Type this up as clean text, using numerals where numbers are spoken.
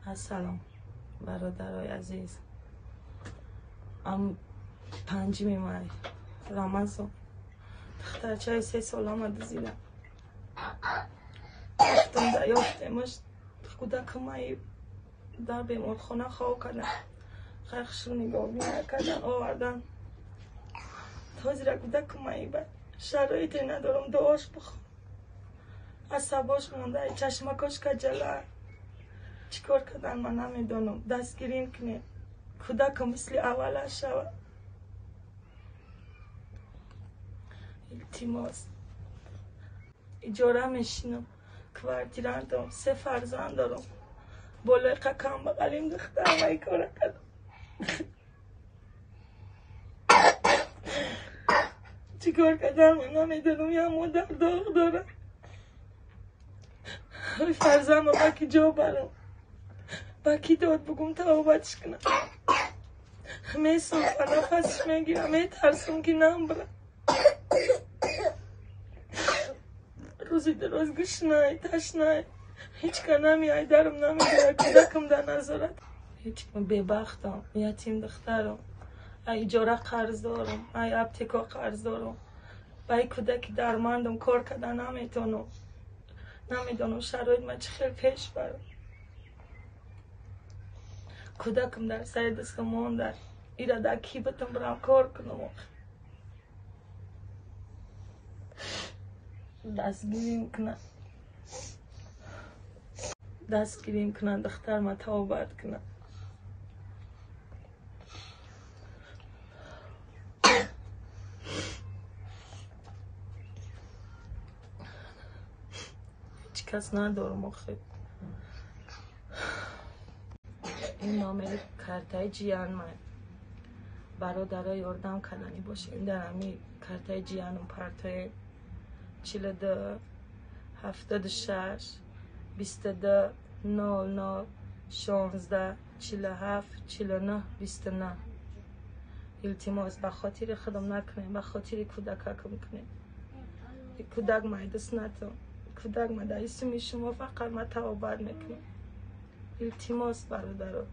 السلام برادرای عزیز. پنجمی مای رمضان دخترچه 3 سال آمده زیرم. گفتم در یافتمش کودک مایی در بیمارخانه خواه کردن، خرخش رو نگاه کردن آوردن تا زیر کودک مایی بر شرایطی ندارم دعاش بخوام، عصباش مونده، چشمکاش کجله، چیکار کردن من نمیدونم. دستگیریم کنه کودک مثل اوله شود. التماس اجاره میشینم، کوارتیران دارم، 3 فرزند دارم، بالای قکم بغلیم دختر مایی کار کردم. چیکار کردم من نمیدونم. یه مادر داغ دارم، فرزند با کی جا برم، با کی داد بگم توبتش کنم. میسم نفسش میگیرم، میترسم که نم برم. روزی دراز گشنه تشنه هیچ که نمیای درم نمیگیره، کودکم در نظرت. هیچ بدبختم، یتیم دخترم، ای اجاره قرض دارم، ای ابتکا قرض دارم، ای کودکی درماندم، کار کردن نمیدونم شرایط من چه خیلی پیش برم. کودکم در سر دستم مانده، ایره در کی بتم برم کار کنم. دستگیریم کنن دختر ما توبت کنن. هیچ کس ندارم آخه. این نامه کارتای جیان من برادرای یاردم کردنی باشه. این در همی کارتای جیانم پرتای 42 76 22 00 16 47 49 29. التماس به خاطر خودم نکنیم، به خاطر کودکم کنیم. کودک ما دست نتون، کودک ما در اسم شما فقط ما توبت میکنیم. التماس برادران.